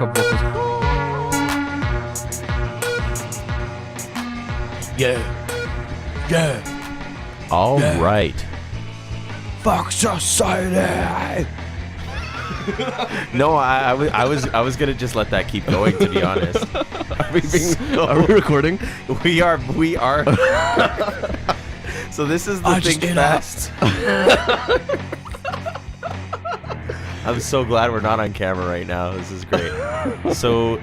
backup vocals. Yeah. All right. Fuck society. No, I was gonna just let that keep going. To be honest, Are we recording? we are. So this is the ThinkFast. I'm so glad we're not on camera right now. This is great. So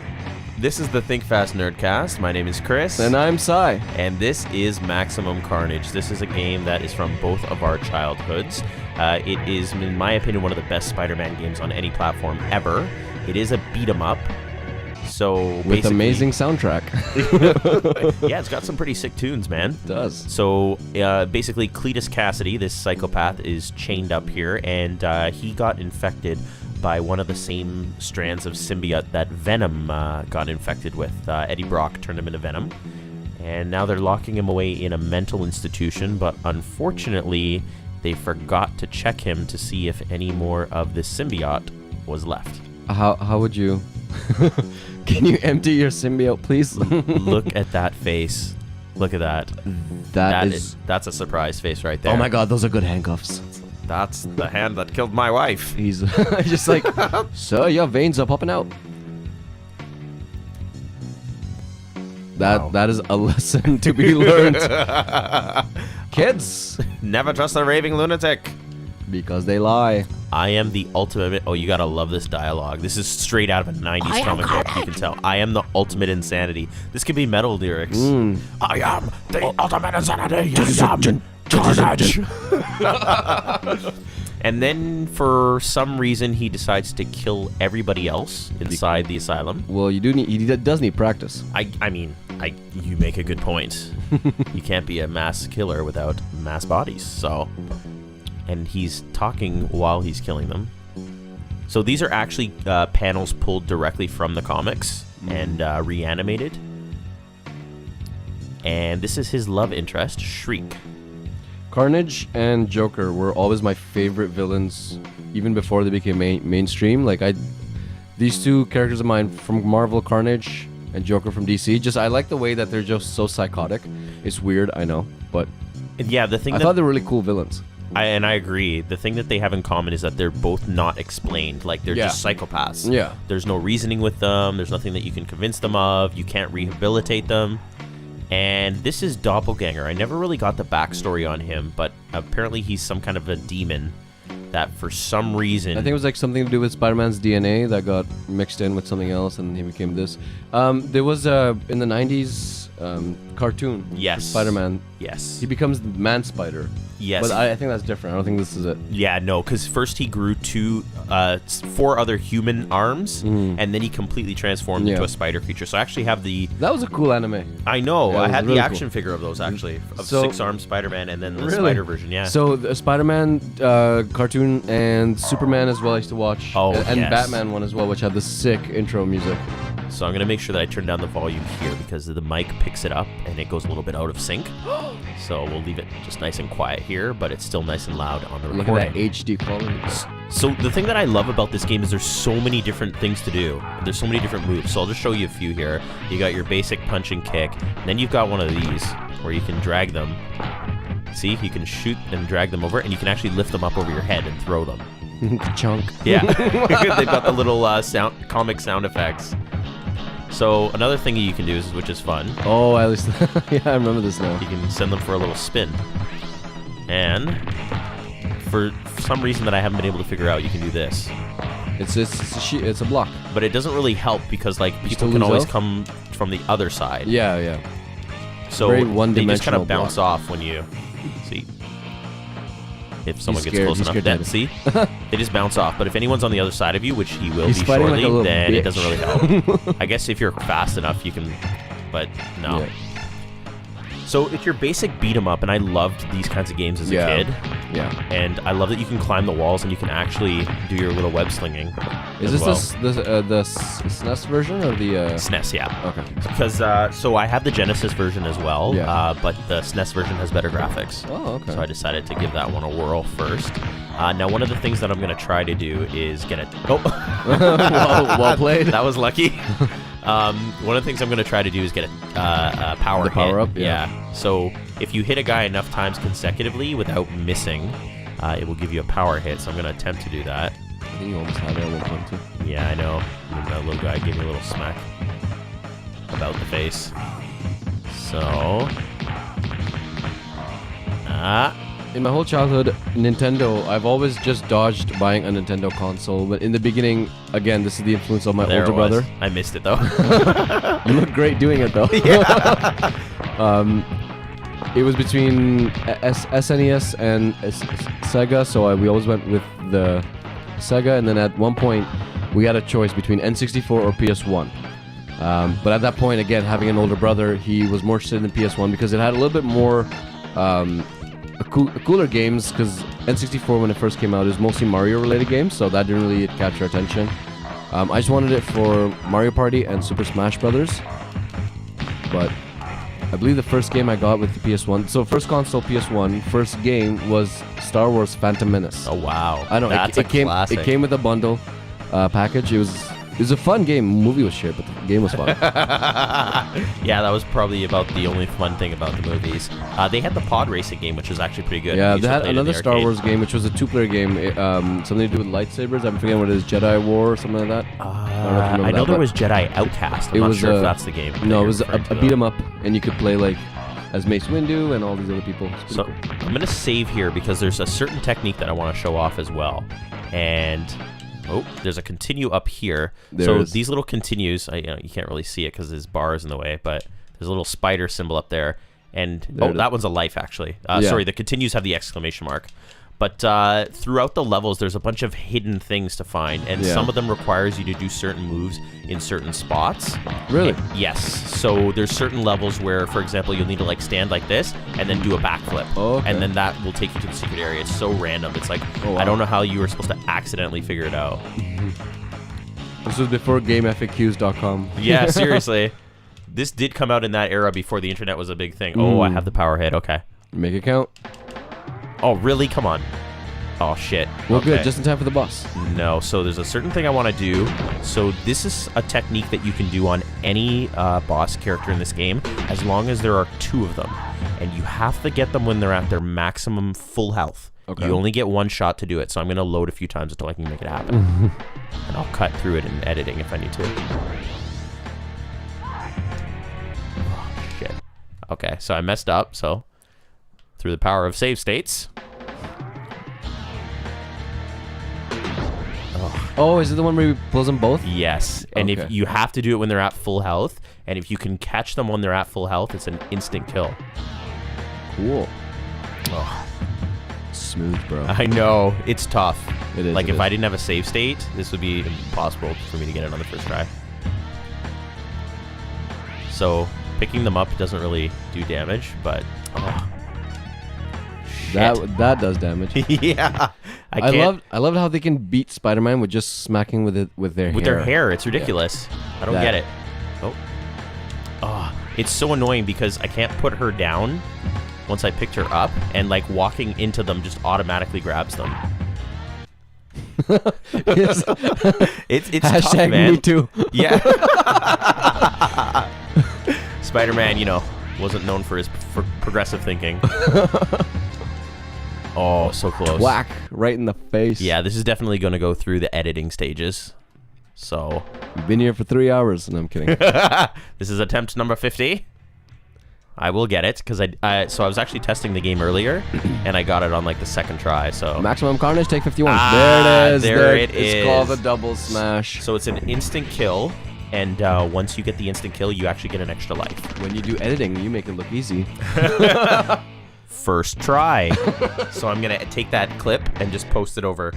this is the ThinkFast Nerdcast. My name is Chris. And I'm Sai. And this is Maximum Carnage. This is a game that is from both of our childhoods. It is, in my opinion, one of the best Spider-Man games on any platform ever. It is a beat-em-up. So with amazing soundtrack. Yeah, it's got some pretty sick tunes, man. It does. So basically, Cletus Cassidy, this psychopath, is chained up here, and he got infected by one of the same strands of symbiote that Venom got infected with. Eddie Brock turned him into Venom. And now they're locking him away in a mental institution, but unfortunately, they forgot to check him to see if any more of the symbiote was left. How would you... Can you empty your symbiote, please? Look at that face. Look at that. That's a surprise face right there. Oh my god, those are good handcuffs. That's the hand that killed my wife. He's just like, so your veins are popping out. That is a lesson to be learned. Kids, never trust a raving lunatic. Because they lie. I am the ultimate... Oh, you gotta love this dialogue. This is straight out of a 90s comic book, you can tell. I am the ultimate insanity. This could be metal lyrics. I am the ultimate insanity. I am Carnage. And then, for some reason, he decides to kill everybody else inside the asylum. Well, he does need practice. I mean, you make a good point. You can't be a mass killer without mass bodies, so... And he's talking while he's killing them. So these are actually panels pulled directly from the comics and reanimated. And this is his love interest, Shriek. Carnage and Joker were always my favorite villains, even before they became mainstream. These two characters of mine from Marvel, Carnage and Joker from DC. I like the way that they're just so psychotic. It's weird, I know, but yeah, I thought they were really cool villains. I agree. The thing that they have in common is that they're both not explained. Like, they're just psychopaths. Yeah. There's no reasoning with them. There's nothing that you can convince them of. You can't rehabilitate them. And this is Doppelganger. I never really got the backstory on him, but apparently he's some kind of a demon that for some reason... I think it was like something to do with Spider-Man's DNA that got mixed in with something else and he became this. There was, in the 90s, cartoon. Yes. Spider-Man. Yes. He becomes Man-Spider. Yes. But I think that's different. I don't think this is it. Yeah, no, because first he grew 4 other human arms, and then he completely transformed into a spider creature. So I actually have the... That was a cool anime. I know. I had really the action figure of those, actually, of 6-armed Spider-Man and then the spider version, yeah. So the Spider-Man cartoon and Superman as well I used to watch. Oh, and yes. Batman one as well, which had the sick intro music. So I'm going to make sure that I turn down the volume here because the mic picks it up and it goes a little bit out of sync. So we'll leave it just nice and quiet here, but it's still nice and loud on the recording. Look at that HD quality. So the thing that I love about this game is there's so many different things to do. There's so many different moves. So I'll just show you a few here. You got your basic punch and kick. And then you've got one of these where you can drag them. See, you can shoot and drag them over, and you can actually lift them up over your head and throw them. Chunk. Yeah. They've got the little comic sound effects. So another thing you can do, which is fun. Oh, at least yeah, I remember this now. You can send them for a little spin. And for some reason that I haven't been able to figure out, you can do this. It's a block. But it doesn't really help because people can always come from the other side. Yeah. So they just kind of bounce off when you see. If someone gets close enough, then see, they just bounce off. But if anyone's on the other side of you, which he will be shortly, then it doesn't really help. I guess if you're fast enough, you can, but no. Yeah. So it's your basic beat 'em up, and I loved these kinds of games as a kid. Yeah. And I love that you can climb the walls and you can actually do your little web slinging. Is this the SNES version or the SNES? Yeah. Okay. Because so I have the Genesis version as well. Yeah. But the SNES version has better graphics. Oh, okay. So I decided to give that one a whirl first. Now, one of the things that I'm going to try to do is get a... Oh! well played. That was lucky. One of the things I'm going to try to do is get a power hit. Power up, yeah. So if you hit a guy enough times consecutively without missing, it will give you a power hit. So I'm going to attempt to do that. I think you almost had it at one point, too. Yeah, I know. And that little guy gave me a little smack about the face. So... In my whole childhood, Nintendo, I've always just dodged buying a Nintendo console. But in the beginning, again, this is the influence of my older brother. I missed it, though. You look great doing it, though. Yeah. It was between SNES and Sega, so we always went with the Sega. And then at one point, we had a choice between N64 or PS1. But at that point, again, having an older brother, he was more interested in PS1 because it had a little bit more... cooler games, because N64 when it first came out, it was mostly Mario related games, so that didn't really capture attention. I just wanted it for Mario Party and Super Smash Brothers, but I believe the first game I got with the PS1, so first console PS1, first game was Star Wars Phantom Menace. Oh wow, I know, that's it came classic. It came with a bundle package. It was a fun game. The movie was shit, but the game was fun. Yeah, that was probably about the only fun thing about the movies. They had the pod racing game, which was actually pretty good. Yeah, We used they to had play it in another the Star arcade. Wars game, which was a two-player game. Something to do with lightsabers. I'm forgetting what it is. Jedi War or something like that. I know there was Jedi Outcast. I'm not sure if that's the game. No, it was a beat 'em up, and you could play like as Mace Windu and all these other people. It's So pretty cool. I'm gonna save here because there's a certain technique that I want to show off as well, and there's a continue up here. These little continues, you can't really see it because there's bars in the way, but there's a little spider symbol up there, and that one's a life actually. Sorry, the continues have the exclamation mark. But throughout the levels, there's a bunch of hidden things to find, and some of them requires you to do certain moves in certain spots. Really? Yes. So there's certain levels where, for example, you'll need to like stand like this and then do a backflip. Oh, okay. And then that will take you to the secret area. It's so random. It's like, wow. I don't know how you were supposed to accidentally figure it out. This was before GameFAQs.com. Yeah, seriously. This did come out in that era before the internet was a big thing. Oh, I have the power hit. Okay. Make it count. Oh, really? Come on. Oh, shit. Well, Okay. good. Just in time for the boss. No, so there's a certain thing I want to do. So this is a technique that you can do on any boss character in this game, as long as there are two of them. And you have to get them when they're at their maximum full health. Okay. You only get one shot to do it, so I'm going to load a few times until I can make it happen. And I'll cut through it in editing if I need to. Oh, shit. Okay, so I messed up, so through the power of save states... Oh, is it the one where he pulls them both? Yes, and Okay. if you have to do it when they're at full health, and if you can catch them when they're at full health, it's an instant kill. Cool. Oh, Smooth, bro. I know, it's tough. It is. Like, it if is. I didn't have a save state, this would be impossible for me to get it on the first try. So, picking them up doesn't really do damage, but... Oh, shit. That does damage. Yeah. I loved how they can beat Spider-Man with just smacking with their hair. With their hair, it's ridiculous. I don't get it. Oh, it's so annoying because I can't put her down once I picked her up, and like walking into them just automatically grabs them. Yes. It's Hashtag tough, man. me too. Yeah. Spider-Man, wasn't known for his progressive thinking. Oh, so close. Whack right in the face. Yeah, this is definitely going to go through the editing stages. So, We've been here for 3 hours, and I'm kidding. this is attempt number 50. I will get it because I was actually testing the game earlier, and I got it on like the second try. So Maximum Carnage, take 51. Ah, there it is. there it It's is. called a double smash. So it's an instant kill, and once you get the instant kill, you actually get an extra life. When you do editing, you make it look easy. First try. So I'm gonna take that clip and just post it over.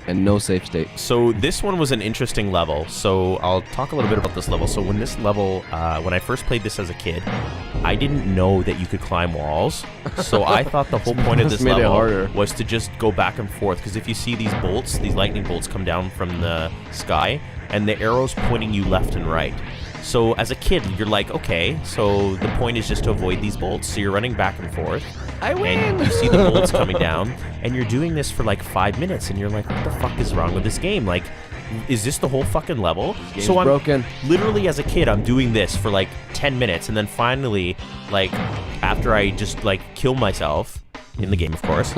And no safe state. So this one was an interesting level. So I'll talk a little bit about this level. So when this level, when I first played this as a kid, I didn't know that you could climb walls. So I thought the whole point of this Made it level harder. was to just go back and forth. Because if you see these bolts, these lightning bolts come down from the sky, and the arrow's pointing you left and right. So as a kid, you're like, okay, so the point is just to avoid these bolts. So you're running back and forth. I win. And you see the bolts coming down, and you're doing this for like 5 minutes, and you're like, what the fuck is wrong with this game? Like, is this the whole fucking level? Game's so I'm broken. Literally as a kid, I'm doing this for like 10 minutes, and then finally, like, after I just like kill myself in the game, of course,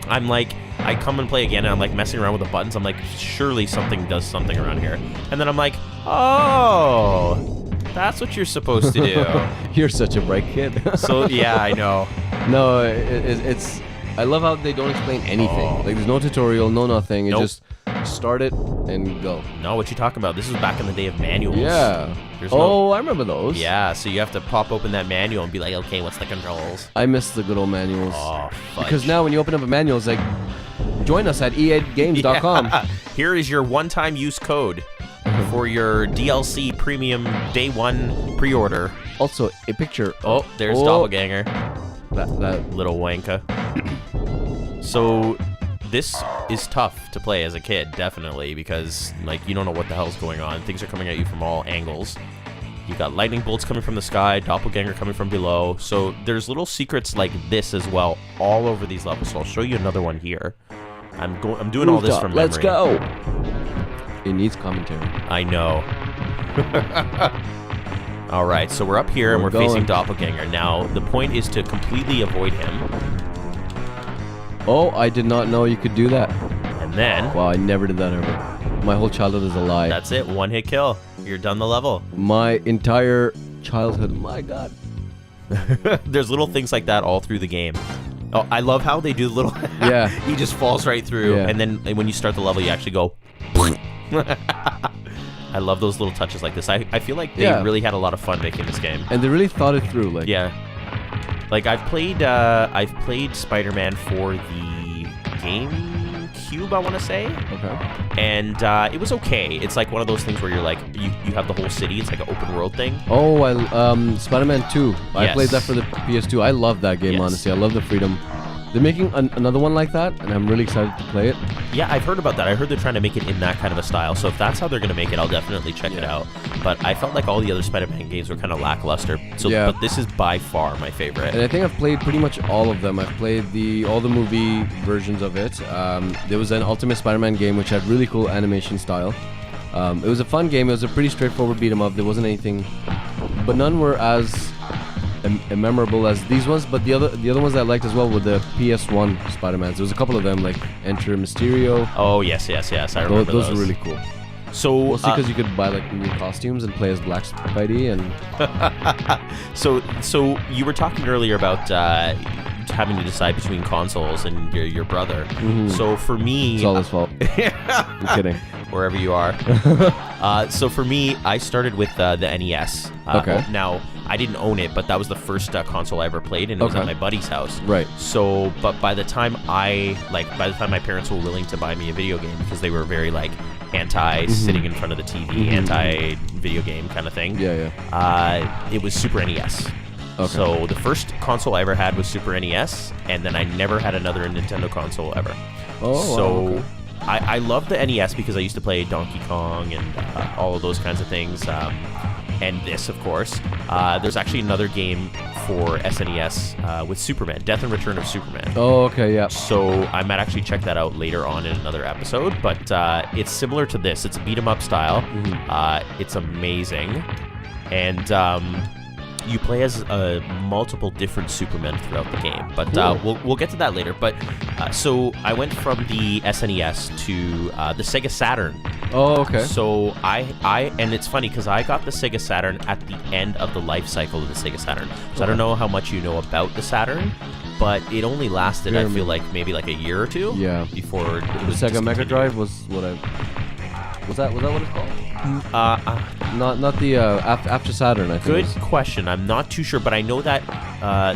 I'm like, I come and play again, and I'm like messing around with the buttons. I'm like, surely something does something around here. And then I'm like, oh, that's what you're supposed to do. You're such a bright kid. So yeah, I know. No, it's. I love how they don't explain anything. Oh. Like there's no tutorial, no nothing. Nope. It just start it and go. No, what you talking about? This was back in the day of manuals. Yeah. I remember those. Yeah, so you have to pop open that manual and be like, okay, what's the controls? I miss the good old manuals. Oh, fudge. Because now when you open up a manual, it's like, join us at eagames.com. Yeah. Here is your one-time use code for your DLC premium day one pre-order. Also, a picture. Oh, there's Doppelganger. That Little wanka. So this is tough to play as a kid, definitely, because like you don't know what the hell's going on. Things are coming at you from all angles. You got lightning bolts coming from the sky, doppelganger coming from below. So there's little secrets like this as well all over these levels. So I'll show you another one here. I'm doing all this from memory. Let's go. It needs commentary. I know. All right, so we're up here and we're facing doppelganger. Now the point is to completely avoid him. Oh, I did not know you could do that. And then... Wow, I never did that ever. My whole childhood is a lie. That's it. One hit kill. You're done the level. My entire childhood. My God. There's little things like that all through the game. Oh, I love how they do the little... Yeah. He just falls right through. Yeah. And then when you start the level, you actually go... I love those little touches like this. I feel like they really had a lot of fun making this game. And they really thought it through. Like Yeah. Like I've played Spider-Man for the GameCube, I want to say. Okay. And it was okay. It's like one of those things where you're like, you have the whole city. It's like an open world thing. Oh, Spider-Man 2. I Yes. played that for the PS2. I love that game, Yes. honestly. I love the freedom. They're making another one like that, and I'm really excited to play it. Yeah, I've heard about that. I heard they're trying to make it in that kind of a style. So if that's how they're going to make it, I'll definitely check it out. But I felt like all the other Spider-Man games were kind of lackluster. So, but this is by far my favorite. And I think I've played pretty much all of them. I've played all the movie versions of it. There was an Ultimate Spider-Man game which had really cool animation style. It was a fun game. It was a pretty straightforward beat 'em up. There wasn't anything, but none were as memorable as these ones. But the other ones I liked as well were the PS1 Spider-Mans. There was a couple of them, like Enter Mysterio. Oh yes, I remember those. Those were really cool. So mostly because you could buy like new costumes and play as Black Spidey and. So you were talking earlier about having to decide between consoles and your brother. Mm-hmm. So for me, it's all his fault. I'm kidding. Wherever you are. So for me, I started with the NES. Okay. Now I didn't own it, but that was the first console I ever played, and it was at my buddy's house. Right. So, but by the time my parents were willing to buy me a video game, because they were very like anti sitting in front of the TV, anti video game kind of thing. Yeah. It was Super NES. Okay. So the first console I ever had was Super NES, and then I never had another Nintendo console ever. Oh. So. Wow, okay. I love the NES because I used to play Donkey Kong and all of those kinds of things. And this, of course. There's actually another game for SNES with Superman, Death and Return of Superman. Oh, okay, yeah. So I might actually check that out later on in another episode. But it's similar to this. It's a beat-em-up style. It's amazing. And you play as multiple different Supermen throughout the game, but we'll get to that later. But so I went from the SNES to the Sega Saturn. Oh, okay. So and it's funny because I got the Sega Saturn at the end of the life cycle of the Sega Saturn. So I don't know how much you know about the Saturn, but it only lasted, I feel like, maybe like a year or two. Yeah. Before it was Sega Mega Drive was what I. Was that what it's called? Not the after Saturn, I think. Good question. I'm not too sure, but I know that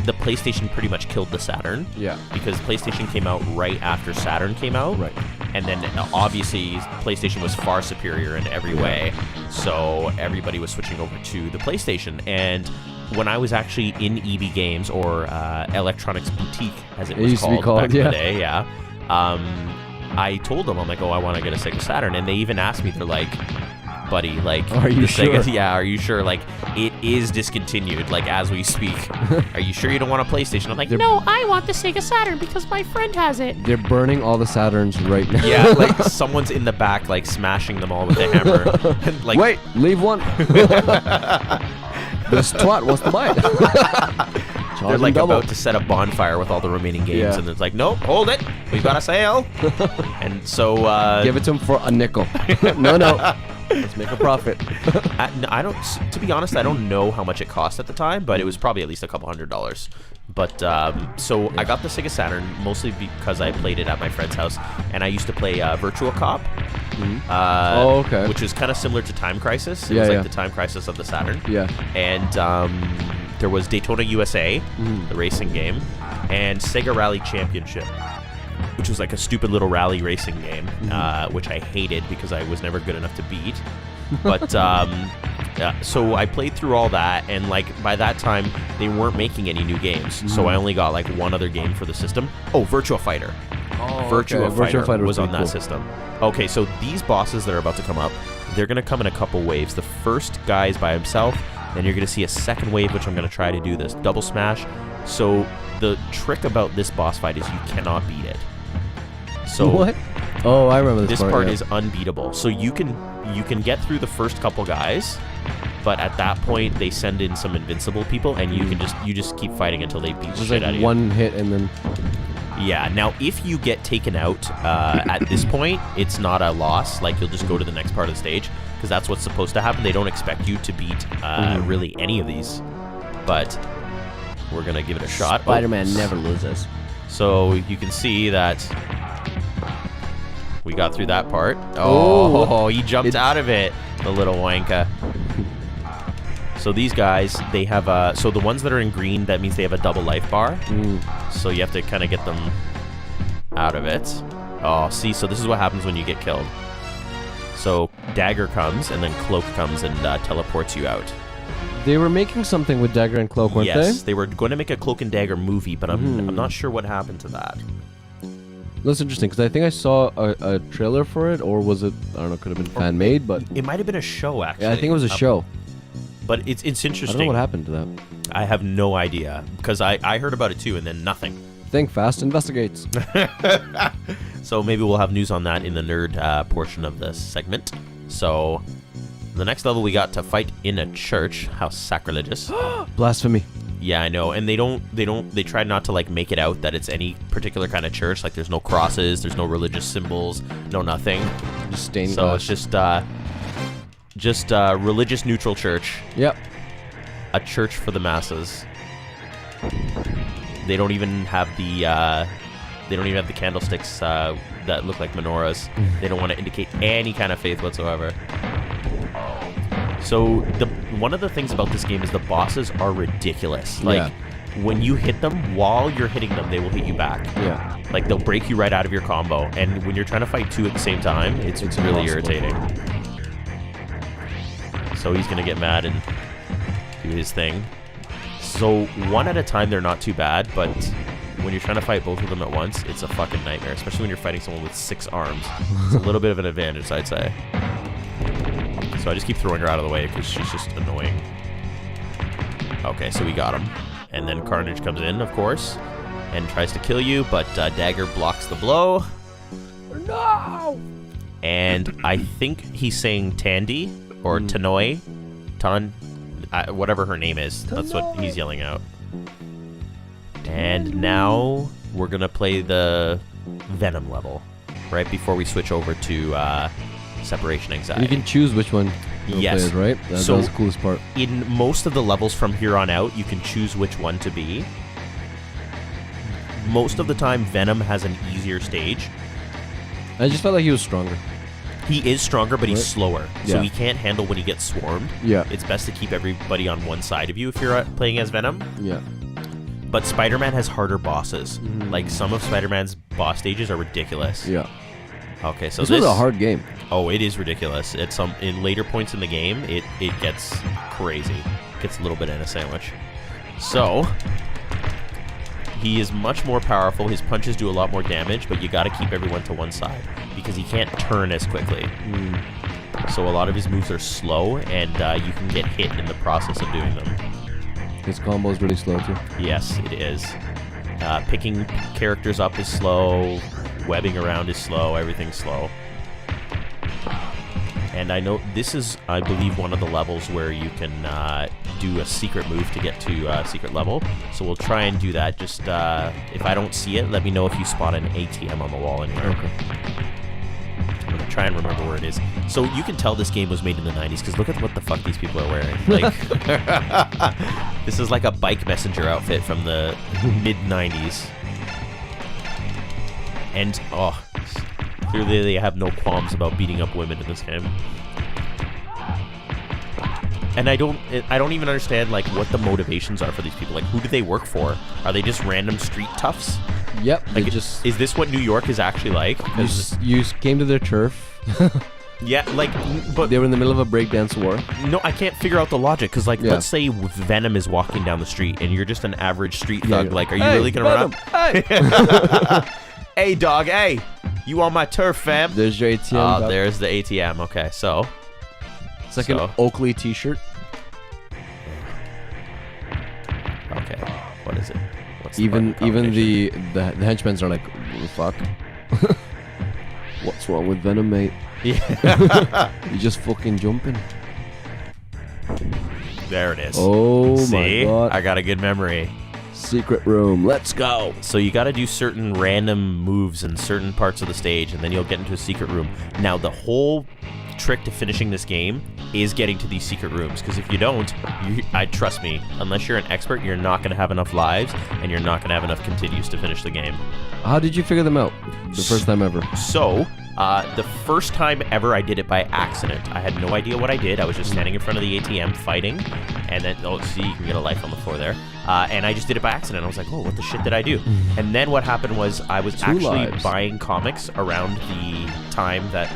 the PlayStation pretty much killed the Saturn. Yeah. Because PlayStation came out right after Saturn came out. Right. And then obviously PlayStation was far superior in every way, so everybody was switching over to the PlayStation. And when I was actually in EB Games, or Electronics Boutique, as it was called back in the day, I told them, I'm like, oh, I want to get a Sega Saturn. And they even asked me, they're like, buddy. Like, Are you sure? Yeah, are you sure? Like, it is discontinued, like, as we speak. Are you sure you don't want a PlayStation? I'm like, No, I want the Sega Saturn because my friend has it. They're burning all the Saturns right now. yeah, like, someone's in the back, like, smashing them all with a hammer. And, like, Wait, leave one. This twat wants to buy it. they're, like, about to set a bonfire with all the remaining games. Yeah. And it's like, nope, hold it. We've got a sale. And so... Give it to him for a nickel. No. Let's make a profit. I don't. To be honest, I don't know how much it cost at the time, but it was probably at least a couple $100s. But so I got the Sega Saturn mostly because I played it at my friend's house, and I used to play Virtua Cop. Okay. Which is kind of similar to Time Crisis. It Yeah, was like yeah. the Time Crisis of the Saturn. Yeah. And there was Daytona USA, the racing game, and Sega Rally Championship, which was like a stupid little rally racing game, which I hated because I was never good enough to beat. But so I played through all that, and like by that time they weren't making any new games, so I only got like one other game for the system. Oh, Virtua Fighter. Virtua Fighter was on that system. Okay, so these bosses that are about to come up, they're going to come in a couple waves. The first guy is by himself, then you're going to see a second wave, which I'm going to try to do this double smash. So the trick about this boss fight is you cannot beat it. So What? Oh, I remember this part yeah. is unbeatable. So you can get through the first couple guys, but at that point they send in some invincible people, and you just keep fighting until they beat the Just shit out like of you. one hit and then... Yeah. Now, if you get taken out at this point, it's not a loss. Like, you'll just go to the next part of the stage, because that's what's supposed to happen. They don't expect you to beat really any of these, but we're gonna give it a shot. Spider-Man never loses. So you can see that we got through that part. Oh, he jumped out of it, the little wanka. So these guys, they have so the ones that are in green, that means they have a double life bar. So you have to kind of get them out of it. Oh, see, so this is what happens when you get killed. So Dagger comes, and then Cloak comes and teleports you out. They were making something with Dagger and Cloak, weren't Yes, they were going to make a Cloak and Dagger movie, but I'm not sure what happened to that. That's interesting, because I think I saw a trailer for it, or was it, I don't know, could have been fan-made, but... It might have been a show, actually. Yeah, I think it was a show. But it's I interesting. don't know what happened to that. I have no idea, because I heard about it too, and then nothing. ThinkFast investigates. So maybe we'll have news on that in the nerd portion of this segment. So the next level, we got to fight in a church. How sacrilegious. Blasphemy. Yeah, I know. And they try not to like make it out that it's any particular kind of church. Like, there's no crosses, there's no religious symbols, no nothing. Just stained So glass. it's just religious neutral church. Yep. A church for the masses. They don't even have the candlesticks that look like menorahs. They don't want to indicate any kind of faith whatsoever. So one of the things about this game is the bosses are ridiculous. Like, when you hit them, while you're hitting them, they will hit you back. Yeah. Like, they'll break you right out of your combo. And when you're trying to fight two at the same time, it's really impossible. irritating. So he's going to get mad and do his thing. So one at a time, they're not too bad, but when you're trying to fight both of them at once, it's a fucking nightmare, especially when you're fighting someone with 6 arms. It's a little bit of an advantage, I'd say. So I just keep throwing her out of the way because she's just annoying. Okay, so we got him. And then Carnage comes in, of course, and tries to kill you, but Dagger blocks the blow. No! And I think he's saying Tandy, or Tanoi. Whatever her name is. That's what he's yelling out. And now we're going to play the Venom level right before we switch over to Separation Anxiety. You can choose which one you'll Yes. play, right? That was the coolest part. In most of the levels from here on out, you can choose which one to be. Most of the time, Venom has an easier stage. I just felt like he was stronger. He is stronger, but he's Right. slower. So Yeah. he can't handle when he gets swarmed. Yeah. It's best to keep everybody on one side of you if you're playing as Venom. Yeah. But Spider-Man has harder bosses. Like, some of Spider-Man's boss stages are ridiculous. Yeah. Okay, so This was a hard game. Oh, it is ridiculous. At in later points in the game, it gets crazy. It gets a little bit in a sandwich. So he is much more powerful. His punches do a lot more damage, but you got to keep everyone to one side because he can't turn as quickly. So a lot of his moves are slow, and you can get hit in the process of doing them. His combo is really slow too. Yes, it is. Picking characters up is slow. Webbing around is slow. Everything's slow. And I know this is, I believe, one of the levels where you can do a secret move to get to secret level. So we'll try and do that. Just if I don't see it, let me know if you spot an ATM on the wall anywhere. Okay. I'm going to try and remember where it is. So you can tell this game was made in the 90s because look at what the fuck these people are wearing. Like, this is like a bike messenger outfit from the mid-90s. And, oh, clearly they have no qualms about beating up women in this game. And I don't even understand, like, what the motivations are for these people. Like, who do they work for? Are they just random street toughs? Yep. Like, just is this what New York is actually like? you came to their turf. Yeah, like, but They were in the middle of a breakdance war. no, I can't figure out the logic. Because, like, Yeah. let's say Venom is walking down the street and you're just an average street Yeah, thug. yeah. Like, are you Hey, really gonna run Venom, up? Hey! Hey, dog, hey, you on my turf, fam? There's your ATM. dog. There's the ATM. Okay, so It's like an Oakley T-shirt. okay, what is it? What's the Even button even combination? the henchmen are like, what the fuck? What's wrong with Venom, mate? Yeah. You just fucking jumping. There it is. Oh See? my god! I got a good memory. Secret room. Let's go. So you got to do certain random moves in certain parts of the stage, and then you'll get into a secret room. Now, the whole trick to finishing this game is getting to these secret rooms, because if you don't, trust me, unless you're an expert, you're not going to have enough lives, and you're not going to have enough continues to finish the game. How did you figure them out? The first time ever. So, the first time ever I did it by accident. I had no idea what I did. I was just standing in front of the ATM fighting, and then, oh, see, you can get a life on the floor there. And I just did it by accident. I was like, oh, what the shit did I do? And then what happened was I was actually lives. buying comics around the time that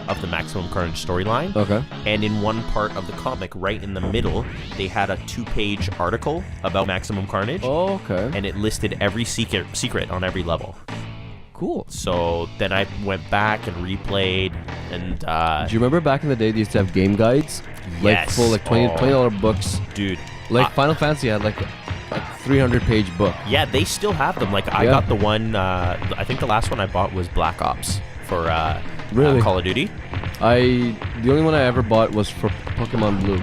of the Maximum Carnage storyline. Okay. And in one part of the comic, right in the middle, they had a 2-page article about Maximum Carnage. Oh, okay. And it listed every secret on every level. Cool. So then I went back and replayed, and Do you remember back in the day they used to have game guides? Like Yes. full, like $20 books. dude, Like Final Fantasy had like a 300-page book. yeah, they still have them. Like I Yeah. got the one. I think the last one I bought was Black Ops for Really? Call of Duty. The only one I ever bought was for Pokemon Blue.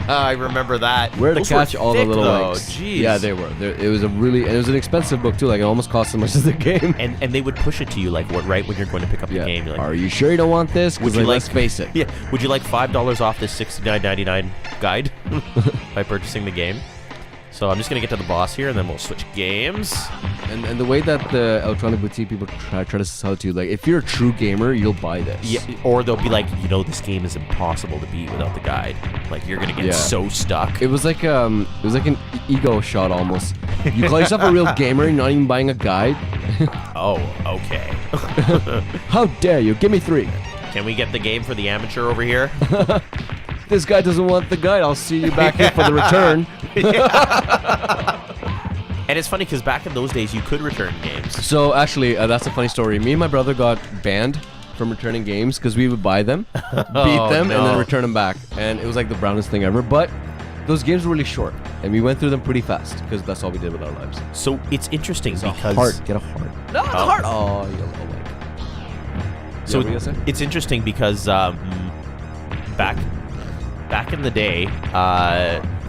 I remember that. Where to Those were catch all the thick, little though. eggs. Jeez. Yeah, they were. It was it was an expensive book too. Like it almost cost as much as the game. And they would push it to you like right when you're going to pick up the game. You're like, Are you sure you don't want this? Would Because you like- let's face it. yeah. Would you like $5 off this $69.99 guide by purchasing the game? So I'm just gonna get to the boss here, and then we'll switch games. And the way that the electronic boutique people try to sell it to you, like if you're a true gamer, you'll buy this. Yeah, or they'll be like, this game is impossible to beat without the guide. Like you're gonna get Yeah. so stuck. It was like an ego shot almost. You call yourself a real gamer, you're not even buying a guide. Oh, okay. How dare you? Give me 3. Can we get the game for the amateur over here? This guy doesn't want the guide. I'll see you back here for the return. And it's funny because back in those days you could return games. So actually, that's a funny story. Me and my brother got banned from returning games because we would buy them, beat them, and no. then return them back. And it was like the brownest thing ever. But those games were really short, and we went through them pretty fast because that's all we did with our lives. So it's interesting because Heart, get a heart. No, a heart. Oh, you little leg. So what were you gonna say? it's interesting because back in the day,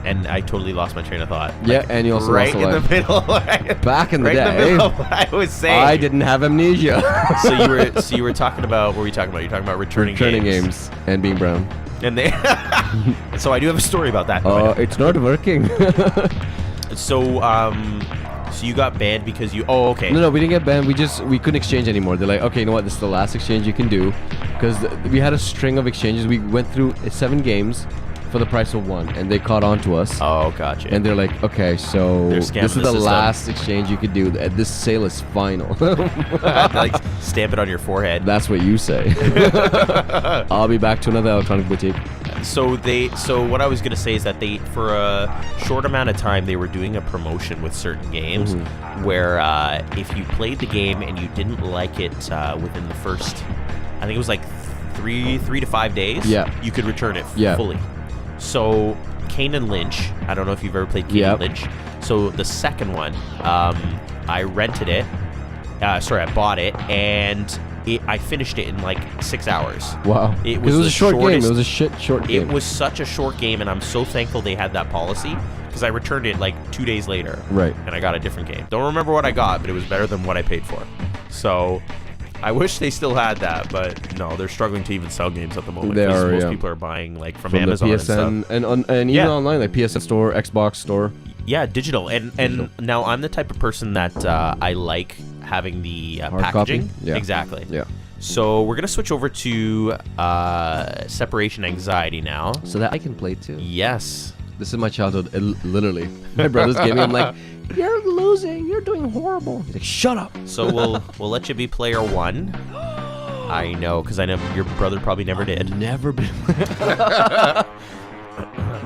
and I totally lost my train of thought. Yeah, and you also right lost a in the leg. middle. Back in the right day, in the middle of what I was saying. I didn't have amnesia. So you were talking about, what were you talking about? You're talking about returning games and being brown. And they so I do have a story about that. It's not working. So you got banned because you okay. No, we didn't get banned. We couldn't exchange anymore. They're like, okay, you know what? This is the last exchange you can do, because we had a string of exchanges. We went through 7 games for the price of 1, and they caught on to us. Oh, gotcha. And they're like, okay, so They're this scamming is the the system. last exchange you could do. This sale is final. like stamp it on your forehead. That's what you say. I'll be back to another electronic boutique. So what I was gonna say is that they, for a short amount of time, they were doing a promotion with certain games, where if you played the game and you didn't like it within the first, I think it was like 3 to 5 days, you could return it fully. So Kane and Lynch, I don't know if you've ever played Kane and Lynch. So the second one, I rented it. I bought it, and I finished it in like 6 hours. Wow. It was a short game. It was a short game. It was such a short game, and I'm so thankful they had that policy, because I returned it like 2 days later. Right. And I got a different game. Don't remember what I got, but it was better than what I paid for. So I wish they still had that, but no, they're struggling to even sell games at the moment. Most people are buying like from Amazon the PSN and even online, like PSN store, Xbox store. Yeah, digital. And now I'm the type of person that I like having the packaging. Yeah. Exactly. Yeah. So we're gonna switch over to separation anxiety now. So that I can play too. Yes. This is my childhood. Literally, my brother's gaming. I'm like, you're losing. You're doing horrible. He's like, shut up. So we'll let you be player 1. I know, because I know your brother probably never did. Never been.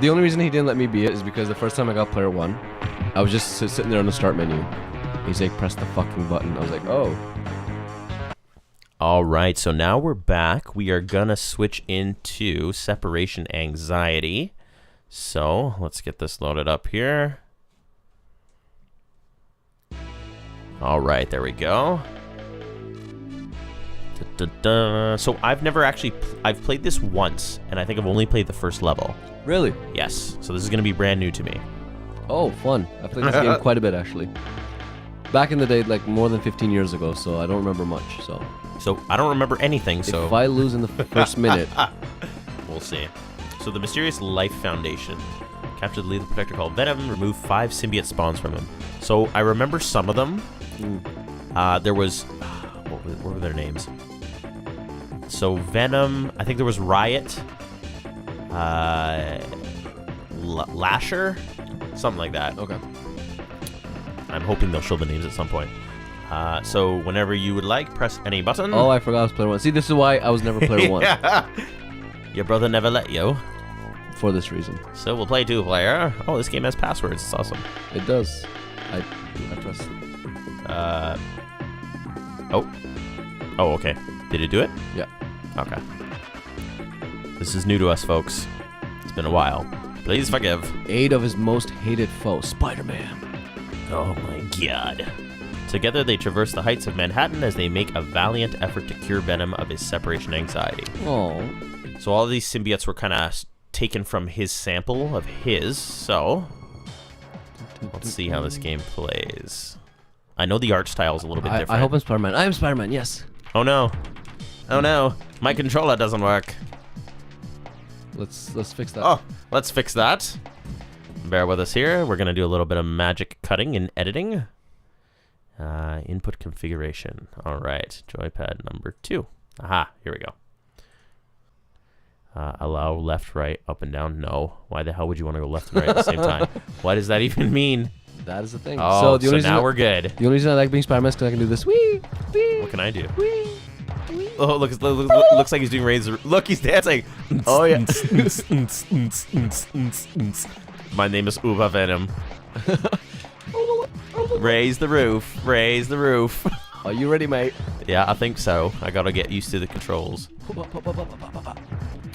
The only reason he didn't let me be it is because the first time I got player 1, I was just sitting there on the start menu. He's like, press the fucking button. I was like, oh. All right, so now we're back. We are gonna switch into separation anxiety. So let's get this loaded up here. All right, there we go. So I've never actually, I've played this once, and I think I've only played the first level. Really? Yes. So this is gonna be brand new to me. Oh, fun. I played this game quite a bit, actually. Back in the day, like more than 15 years ago, so I don't remember much, so I don't remember anything, so... If I lose in the first minute... We'll see. So the Mysterious Life Foundation. Capture the lethal protector called Venom. Remove 5 symbiote spawns from him. So I remember some of them. There was... What were their names? So Venom... I think there was Riot. Lasher? Something like that. Okay. I'm hoping they'll show the names at some point. So whenever you would like, press any button. Oh, I forgot I was player 1. See, this is why I was never player 1. Your brother never let you. For this reason. So we'll play 2-player. Oh, this game has passwords. It's awesome. It does. I pressed Oh, okay. Did it do it? Yeah. Okay. This is new to us, folks. It's been a while. Please forgive. 8 of his most hated foes, Spider-Man. Oh my god. Together they traverse the heights of Manhattan as they make a valiant effort to cure Venom of his separation anxiety. Oh. So all of these symbiotes were kind of taken from his sample of his, so... Let's see how this game plays. I know the art style is a little bit different. I hope I'm Spider-Man. I am Spider-Man, yes. Oh no. Oh no. My controller doesn't work. Let's fix that. Oh, let's fix that. Bear with us here. We're going to do a little bit of magic cutting and editing. Input configuration. All right. Joypad number 2. Aha. Here we go. Allow left, right, up and down. No. Why the hell would you want to go left and right at the same time? What does that even mean? That is the thing. Oh, so now we're good. The only reason I like being Spider-Man is because I can do this. Wee, wee. What can I do? Wee, wee. Oh, looks like he's doing razor. Look, he's dancing. Oh, yeah. My name is Uva Venom. Raise the roof. Raise the roof. Are you ready, mate? Yeah, I think so. I gotta get used to the controls.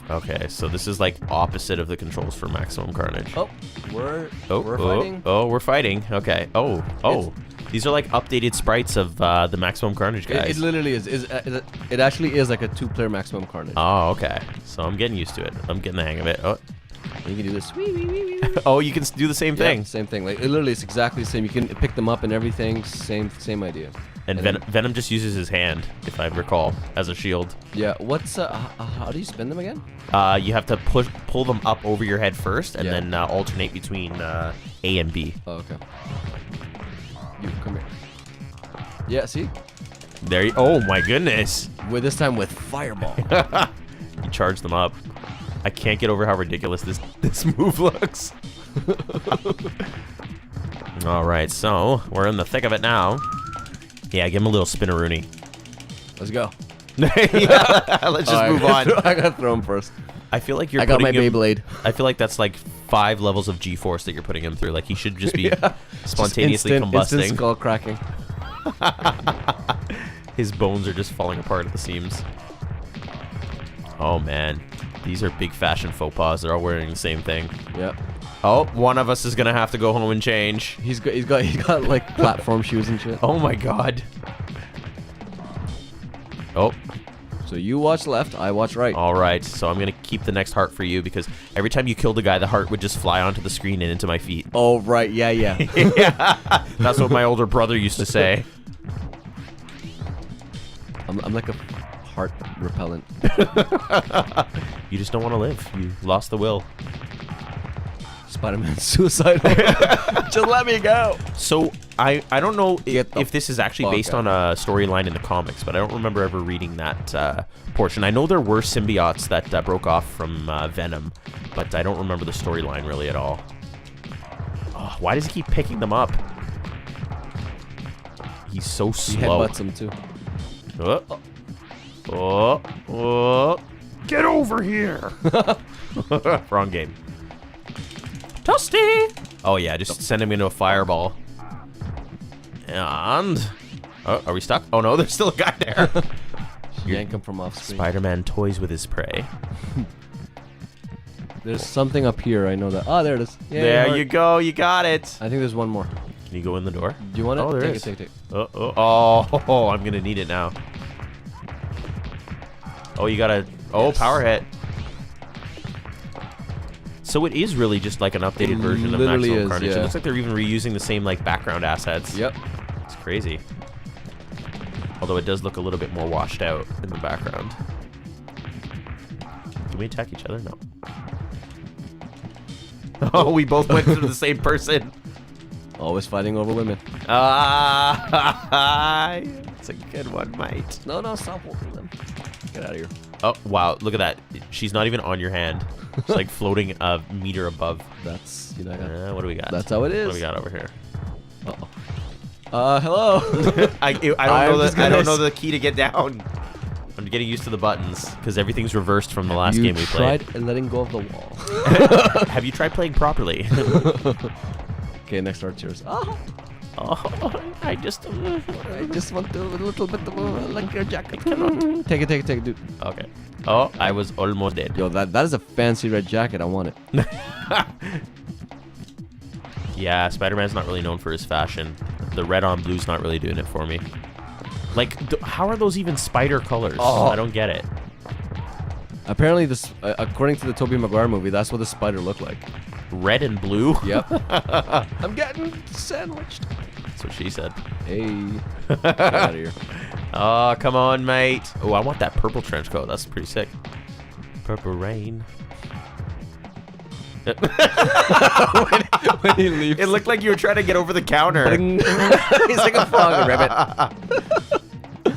Okay, so this is like opposite of the controls for Maximum Carnage. Oh, we're fighting. Oh, we're fighting. Okay. Oh. These are like updated sprites of the Maximum Carnage guys. It literally is. It actually is like a 2-player Maximum Carnage. Oh, okay. So I'm getting used to it. I'm getting the hang of it. Oh. You can do this. Oh, you can do the same thing. Yeah, same thing. Like it literally is exactly the same. You can pick them up and everything. Same idea. And Venom just uses his hand, if I recall, as a shield. Yeah. What's how do you spin them again? You have to pull them up over your head first, and then alternate between A and B. Oh, okay. You come here. Yeah. See. There you. Oh my goodness. With this time with fireball. You charge them up. I can't get over how ridiculous this move looks. All right, so we're in the thick of it now. Yeah, give him a little spinneroonie. Let's go. Let's just move on. I gotta throw him first. I feel like you're. I got my Beyblade. I feel like that's like 5 levels of G-force that you're putting him through. Like he should just be spontaneously combusting. Instant skull cracking. His bones are just falling apart at the seams. Oh, man. These are big fashion faux pas. They're all wearing the same thing. Yep. Oh, one of us is gonna have to go home and change. He's got like platform shoes and shit. Oh my god. Oh. So you watch left, I watch right. All right. So I'm gonna keep the next heart for you because every time you killed a guy, the heart would just fly onto the screen and into my feet. Oh right, yeah. Yeah. That's what my older brother used to say. I'm like a heart repellent. You just don't want to live. You lost the will. Spider-Man suicidal. Just let me go. So I don't know Get the if this is actually fuck based out. on a storyline in the comics, but I don't remember ever reading that portion. I know there were symbiotes that broke off from Venom, but I don't remember the storyline really at all. Oh, why does he keep picking them up? He's so He slow. headbutts him too. Oh. Get over here. Wrong game. Toasty. Oh yeah, just send him into a fireball. And oh, are we stuck? Oh no, there's still a guy there. Yank him from off screen. Spider-Man toys with his prey. There's something up here. I know that. Oh, there it is. Yay, There heart. you go. You got it. I think there's one more. Can you go in the door? Do you want it? Oh, there take is. it. Take it. Oh, I'm gonna need it now. Oh, you gotta. Oh, Yes. power hit. So it is really just like an updated version of literally Maximum is, Carnage. yeah. It looks like they're even reusing the same like background assets. Yep. It's crazy. Although it does look a little bit more washed out in the background. Can we attack each other? No. Oh, we both went to the same person. Always fighting over women. Ah, it's a good one, mate. No, stop holding them. Get out of here. Oh, wow. Look at that. She's not even on your hand. It's like floating a meter above. That's, you know, What do we got? that's how it is. What do we got over here? Uh-oh. Hello. I don't know the key to get down. I'm getting used to the buttons because everything's reversed from the last game we played. tried letting go of the wall. Have you tried playing properly? Okay, next art's yours. Oh, Oh, I just want to a little bit of like your jacket. Take it, dude. okay. Oh, I was almost dead. Yo, that is a fancy red jacket. I want it. Yeah, Spider-Man's not really known for his fashion. The red on blue's not really doing it for me. Like, how are those even spider colors? Oh. I don't get it. Apparently, this, according to the Tobey Maguire movie, that's what the spider looked like. Red and blue? Yep. I'm getting sandwiched. That's what she said. Hey, get out of here. Oh, come on, mate. Oh, I want that purple trench coat. That's pretty sick. Purple rain. When he leaves, It looked like you were trying to get over the counter. he's like a frog rabbit.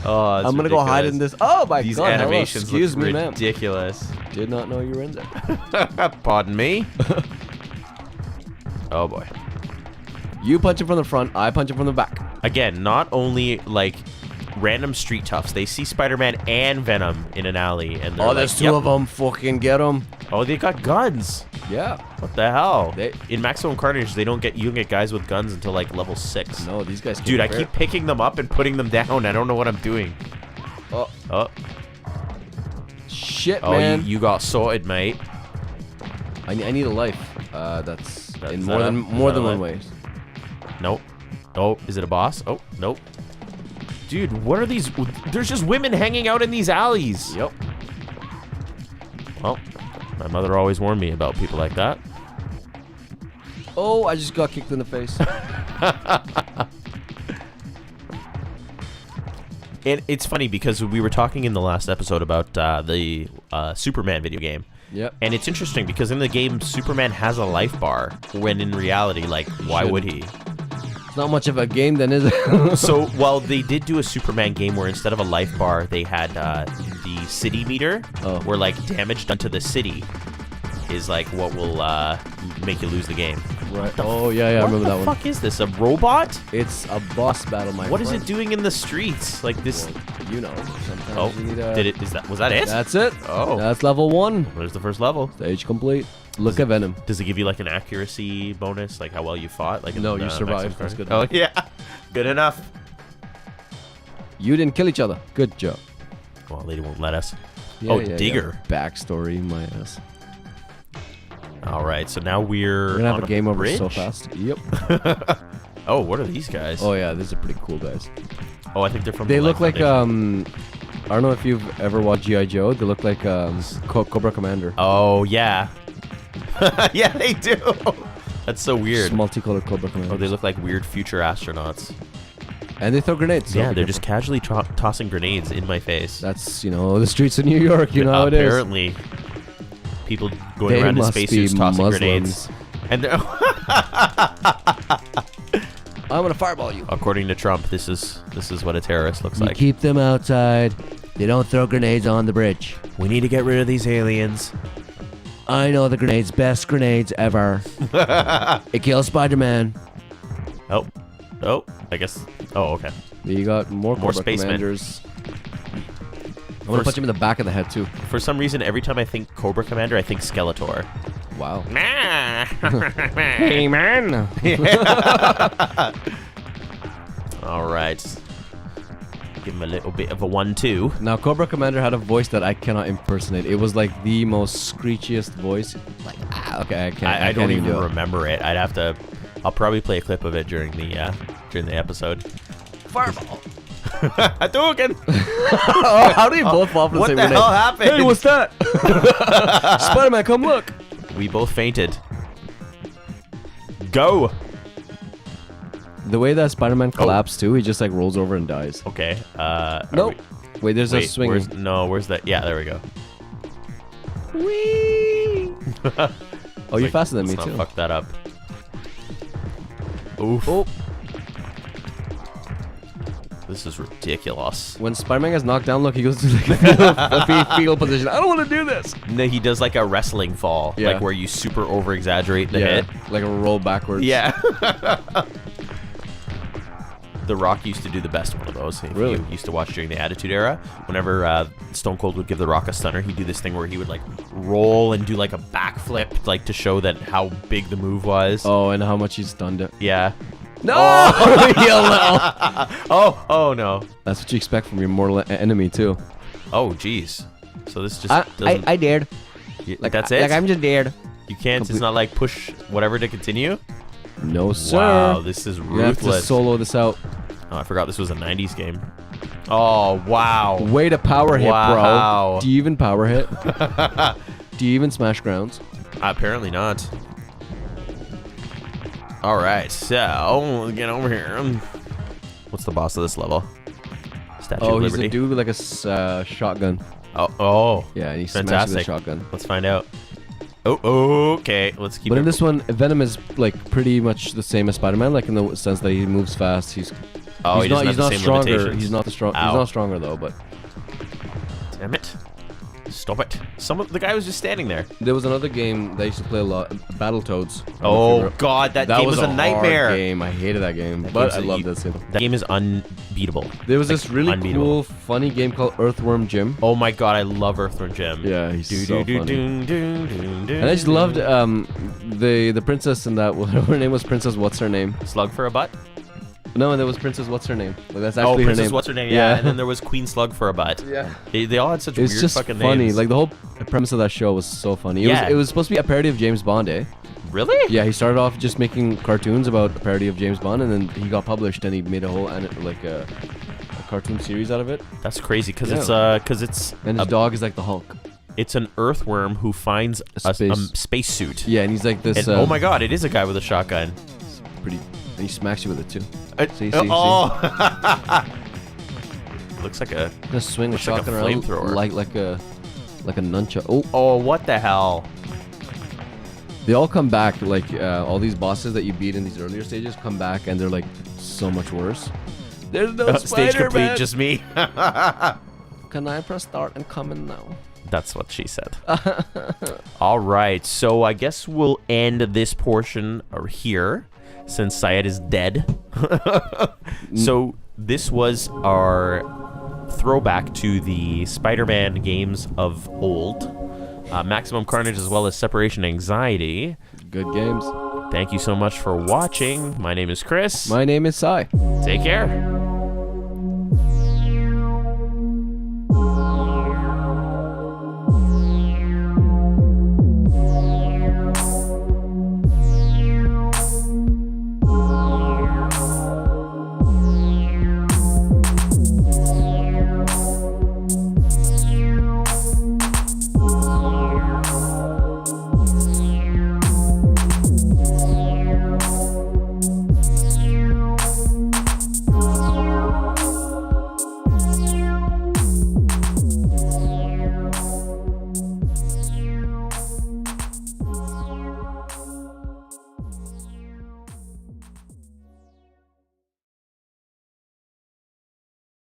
Oh, I'm gonna go hide in this. Oh my These god! animations hello. Excuse look me, ma'am. ridiculous. Did not know you were in there. Pardon me. Oh boy. You punch him from the front. I punch him from the back. Again, not only like random street toughs, they see Spider-Man and Venom in an alley, and they're Oh, there's like, two "Yep." of them. Fucking get them. Oh, they got guns. Yeah. What the hell? They- In Maximum Carnage, you don't get guys with guns until like level 6. No, these guys. Dude, I came keep picking them up and putting them down. I don't know what I'm doing. Oh, Oh, shit, oh, man. you got sorted, mate. I need a life. That's That's in that more up? than Is more that than a one life? ways. Nope. Oh, is it a boss? Oh, nope. Dude, what are these? There's just women hanging out in these alleys. Yep. Well, my mother always warned me about people like that. Oh, I just got kicked in the face. And it's funny because we were talking in the last episode about the Superman video game. Yep. And it's interesting because in the game, Superman has a life bar, when in reality, like, why would he? It's not much of a game then, is it? So, well, they did do a Superman game where instead of a life bar, they had the city meter, Oh. where, like, damage done to the city is, like, what will make you lose the game. Right. Oh, yeah, I remember that What the one. fuck is this, a robot? It's a boss battle, my What is friend. it doing in the streets? Like, this... Well, you know, sometimes Oh, you need a... was that it? That's it. Oh. That's level 1. There's the first level. Stage complete. Look at Venom. Does it give you like an accuracy bonus, like how well you fought? Like No, in, you survived. Maximum That's Carnage? good Oh yeah, good enough. You didn't kill each other. Good job. Well, lady won't let us. Digger. Backstory, my ass. All right, so now we're gonna have on a game over bridge? so fast. Yep. Oh, what are these guys? Oh yeah, these are pretty cool guys. Oh, I think they're from. They the look Life like Foundation. I don't know if you've ever watched G.I. Joe. They look like Cobra Commander. Oh yeah. Yeah, they do. That's so weird. Just multicolored Cobra Commander. Oh, they look like weird future astronauts. And they throw grenades. So Yeah, be they're careful. just casually tossing grenades in my face. That's the streets of New York. You know how it is. Apparently, people going They around in must spacesuits be tossing Muslims. grenades. And they're I'm gonna fireball you. according to Trump, this is what a terrorist looks You like. keep them outside. They don't throw grenades on the bridge. We need to get rid of these aliens. I know the grenades, best grenades ever. It kills Spider-Man. Oh, I guess. Oh, okay. You got more Cobra spacemen. Commanders. I'm gonna punch him in the back of the head too. For some reason, every time I think Cobra Commander, I think Skeletor. Wow. Hey, man. All right. Give him a little bit of a 1-2. Now Cobra Commander had a voice that I cannot impersonate. It was like the most screechiest voice. Like okay, I can't. I don't can't even do it. remember it. I'd have to. I'll probably play a clip of it during the episode. Fireball. Hadouken! Oh, how do you both fall from the What same the grenade? hell happened? Hey, what's that? Spider-Man, come look. We both fainted. Go. The way that Spider-Man collapsed too, he just like rolls over and dies. Okay. Nope. Wait, there's a Wait, swing. where's that? Yeah, there we go. Whee! Oh, you're faster than me Let's too. not fuck that up. Oof. Oh, This is ridiculous. when Spider-Man gets knocked down, look, he goes to like a fetal position. I don't want to do this. No, he does like a wrestling fall, Yeah. like where you super over exaggerate the hit. like a roll backwards. Yeah. The Rock used to do the best one of those. If Really? you used to watch during the Attitude Era, whenever Stone Cold would give The Rock a stunner, he'd do this thing where he would like roll and do like a backflip, like to show that how big the move was. Oh, and how much he's stunned it. Yeah. No! He'll know. Oh no. That's what you expect from your mortal enemy too. Oh jeez. So this just doesn't. I dared. Like that's it. Like I'm just dared. You can't. It's not like push whatever to continue. No sir. Wow, this is You have to ruthless. solo this out. Oh, I forgot this was a '90s game. Oh wow. Way to power hit, Wow. bro. Do you even power hit? Do you even smash grounds? Apparently not. All right, so let's get over here. What's the boss of this level? Statue Oh, of he's Liberty. a dude with like a shotgun. Oh, Yeah, and he smashes with a fantastic. shotgun. Let's find out. Oh, okay. Let's keep But it. in this one, Venom is like pretty much the same as Spider-Man, like in the sense that he moves fast. He's Oh, he doesn't have the same stronger. limitations. He's not the strong. He's Ow. not stronger though. But Damn it! Stop it! The guy was just standing there. there was another game that I used to play a lot, Battletoads. I don't know if you Oh remember. God, that that game was was a nightmare. Hard game. I hated that game, That but game's I a- loved this game. That game is unbeatable. There was Like, this really unbeatable. cool, funny game called Earthworm Jim. Oh my God, I love Earthworm Jim. Yeah, he's Do so do funny. do do do do. And I just loved the princess in that. Her name was Princess. What's her name? Slug for a butt. No, there was Princess. What's her name? Like, that's Oh, actually her Princess, name. what's her name? Yeah. And then there was Queen Slug for a butt. Yeah. They all had such It's weird just fucking funny. names. Like the whole premise of that show was so funny. Yeah. It was supposed to be a parody of James Bond, eh? Really? Yeah, he started off just making cartoons about a parody of James Bond, and then he got published, and he made a whole a cartoon series out of it. That's crazy because Yeah. it's And his dog is like the Hulk. it's an earthworm who finds a space suit. Yeah, and he's like this. And, oh my God, it is a guy with a shotgun. Pretty. And he smacks you with it too. See. Oh. Looks like a. Just swing a Looks like a shotgun around flamethrower. like a nunchuck. Oh, Oh, what the hell? they all come back. Like all these bosses that you beat in these earlier stages come back, and they're like so much worse. There's no Stage complete, Spider-Man. just me. Can I press start and come in now? That's what she said. All right, so I guess we'll end this portion here since Syed is dead. So this was our throwback to the Spider-Man games of old. Maximum Carnage as well as Separation Anxiety. Good games. Thank you so much for watching. My name is Chris. My name is Sai. Take care.